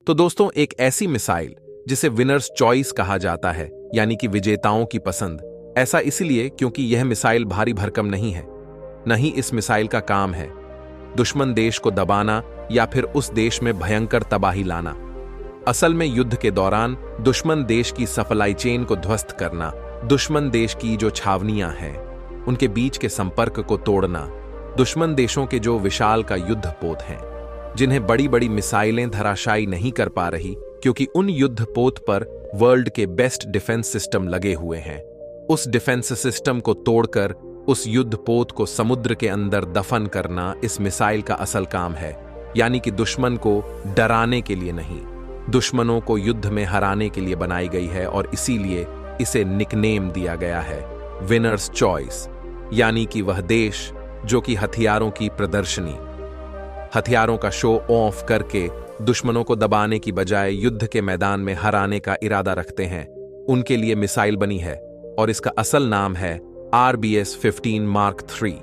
तो दोस्तों, एक ऐसी मिसाइल जिसे विनर्स चॉइस कहा जाता है, यानी कि विजेताओं की पसंद, ऐसा इसलिए क्योंकि यह मिसाइल भारी भरकम नहीं है। नहीं, इस मिसाइल का काम है दुश्मन देश को दबाना या फिर उस देश में भयंकर तबाही लाना। असल में युद्ध के दौरान दुश्मन देश की सप्लाई चेन को ध्वस्त करना, दुश्मन देश की जो छावनियां हैं उनके बीच के संपर्क को तोड़ना, दुश्मन देशों के जो विशाल का युद्ध पोत हैं जिन्हें बड़ी बड़ी मिसाइलें धराशायी नहीं कर पा रही क्योंकि उन युद्ध पोत पर वर्ल्ड के बेस्ट डिफेंस सिस्टम लगे हुए हैं, उस डिफेंस सिस्टम को तोड़कर उस युद्ध पोत को समुद्र के अंदर दफन करना इस मिसाइल का असल काम है। यानी कि दुश्मन को डराने के लिए नहीं, दुश्मनों को युद्ध में हराने के लिए बनाई गई है और इसीलिए इसे निकनेम दिया गया है विनर्स चॉइस, यानी कि वह देश जो कि हथियारों की प्रदर्शनी, हथियारों का शो ऑफ करके दुश्मनों को दबाने की बजाय युद्ध के मैदान में हराने का इरादा रखते हैं, उनके लिए मिसाइल बनी है और इसका असल नाम है RBS-15 मार्क 3।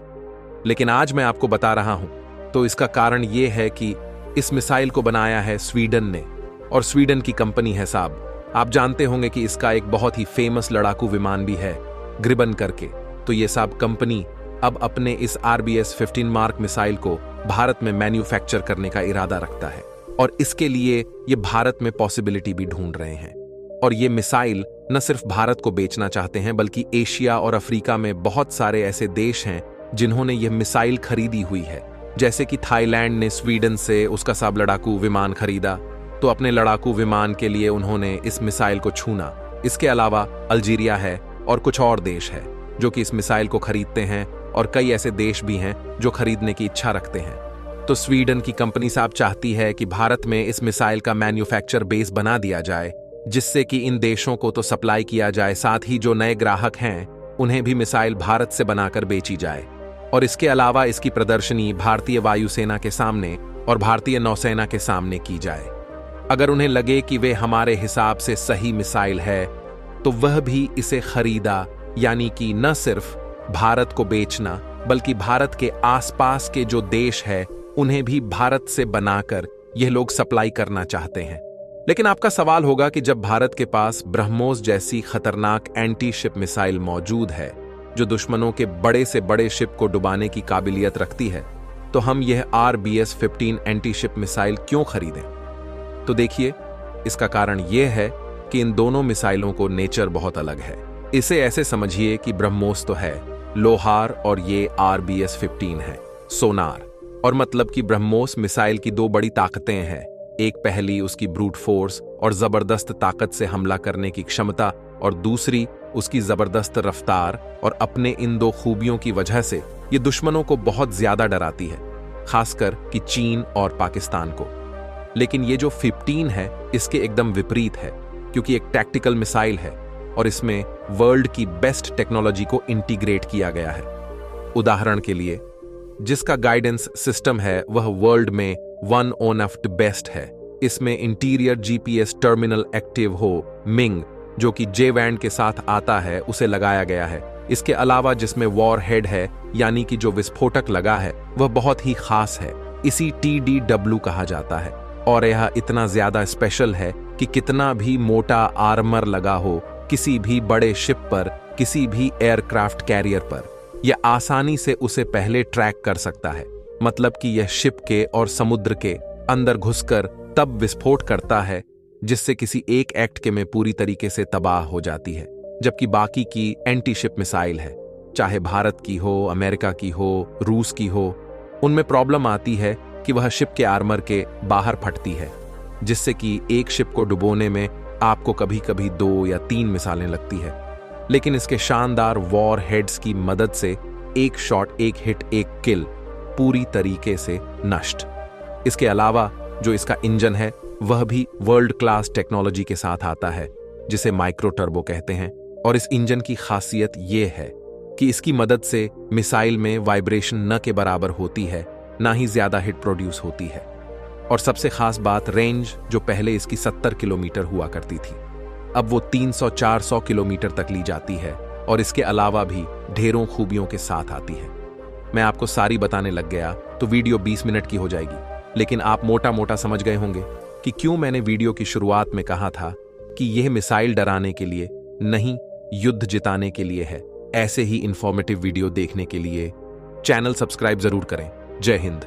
लेकिन आज मैं आपको बता रहा हूं तो इसका कारण यह है कि इस मिसाइल को बनाया है स्वीडन ने, और स्वीडन की कंपनी है साहब। आप जानते होंगे कि इसका एक बहुत ही फेमस लड़ाकू विमान भी है ग्रिबन करके। तो ये साहब कंपनी अब अपने इस RBS-15 मार्क मिसाइल को भारत में मैन्युफैक्चर करने का इरादा रखता है और इसके लिए ये भारत में पॉसिबिलिटी भी ढूंढ रहे हैं। और ये मिसाइल न सिर्फ भारत को बेचना चाहते हैं बल्कि एशिया और अफ्रीका में बहुत सारे ऐसे देश हैं जिन्होंने ये मिसाइल खरीदी हुई है। जैसे कि थाईलैंड ने स्वीडन से उसका सब लड़ाकू विमान खरीदा, तो अपने लड़ाकू विमान के लिए उन्होंने इस मिसाइल को छूना। इसके अलावा अल्जीरिया है और कुछ और देश है जो कि इस मिसाइल को खरीदते हैं और कई ऐसे देश भी हैं जो खरीदने की इच्छा रखते हैं। तो स्वीडन की कंपनी साहब चाहती है कि भारत में इस मिसाइल का मैन्युफैक्चर बेस बना दिया जाए, जिससे कि इन देशों को तो सप्लाई किया जाए, साथ ही जो नए ग्राहक हैं उन्हें भी मिसाइल भारत से बनाकर बेची जाए। और इसके अलावा इसकी प्रदर्शनी भारतीय वायुसेना के सामने और भारतीय नौसेना के सामने की जाए। अगर उन्हें लगे कि वे हमारे हिसाब से सही मिसाइल है तो वह भी इसे खरीदा, यानी कि न सिर्फ भारत को बेचना बल्कि भारत के आसपास के जो देश है उन्हें भी भारत से बनाकर यह लोग सप्लाई करना चाहते हैं। लेकिन आपका सवाल होगा कि जब भारत के पास ब्रह्मोस जैसी खतरनाक एंटी शिप मिसाइल मौजूद है जो दुश्मनों के बड़े से बड़े शिप को डुबाने की काबिलियत रखती है, तो हम यह RBS-15 एंटी शिप मिसाइल क्यों खरीदें? तो देखिए, इसका कारण यह है कि इन दोनों मिसाइलों को नेचर बहुत अलग है। इसे ऐसे समझिए कि ब्रह्मोस तो है लोहार और ये RBS-15 है सोनार। और मतलब कि ब्रह्मोस मिसाइल की दो बड़ी ताकतें हैं, एक पहली उसकी ब्रूट फोर्स और जबरदस्त ताकत से हमला करने की क्षमता, और दूसरी उसकी जबरदस्त रफ्तार। और अपने इन दो खूबियों की वजह से ये दुश्मनों को बहुत ज्यादा डराती है, खासकर कि चीन और पाकिस्तान को। लेकिन ये जो 15 है इसके एकदम विपरीत है, क्योंकि एक टैक्टिकल मिसाइल है और इसमें वर्ल्ड की बेस्ट टेक्नोलॉजी को इंटीग्रेट किया गया है। उदाहरण के लिए, जिसका गाइडेंस सिस्टम है वह वर्ल्ड में वन ऑफ द बेस्ट है। इसमें इंटीरियर GPS टर्मिनल एक्टिव हो मिंग, जो कि J-Band के साथ आता है, उसे लगाया गया है। इसके अलावा जिसमें वॉर हेड है, यानी कि जो विस्फोटक लगा है वह बहुत ही खास है, इसी TDW कहा जाता है। और यह इतना ज्यादा स्पेशल है कि कितना भी मोटा आर्मर लगा हो किसी भी बड़े शिप पर, किसी भी एयरक्राफ्ट कैरियर पर, यह आसानी से उसे पहले ट्रैक कर सकता है। मतलब कि यह शिप के और समुद्र के अंदर घुसकर तब विस्फोट करता है जिससे किसी एक एक्ट के में पूरी तरीके से तबाह हो जाती है। जबकि बाकी की एंटी शिप मिसाइल है, चाहे भारत की हो, अमेरिका की हो, रूस की हो, उनमें प्रॉब्लम आती है कि वह शिप के आर्मर के बाहर फटती है, जिससे कि एक शिप को डुबोने में आपको कभी कभी 2 या 3 मिसाइलें लगती है। लेकिन इसके शानदार वॉर हेड्स की मदद से एक शॉट, एक हिट, एक किल, पूरी तरीके से नष्ट। इसके अलावा जो इसका इंजन है वह भी वर्ल्ड क्लास टेक्नोलॉजी के साथ आता है, जिसे माइक्रो टर्बो कहते हैं। और इस इंजन की खासियत यह है कि इसकी मदद से मिसाइल में वाइब्रेशन न के बराबर होती है, ना ही ज्यादा हिट प्रोड्यूस होती है। और सबसे खास बात, रेंज जो पहले इसकी 70 किलोमीटर हुआ करती थी, अब वो 300-400 किलोमीटर तक ली जाती है। और इसके अलावा भी ढेरों खूबियों के साथ आती है। मैं आपको सारी बताने लग गया तो वीडियो 20 मिनट की हो जाएगी, लेकिन आप मोटा मोटा समझ गए होंगे कि क्यों मैंने वीडियो की शुरुआत में कहा था कि यह मिसाइल डराने के लिए नहीं, युद्ध जिताने के लिए है। ऐसे ही इंफॉर्मेटिव वीडियो देखने के लिए चैनल सब्सक्राइब जरूर करें। जय हिंद।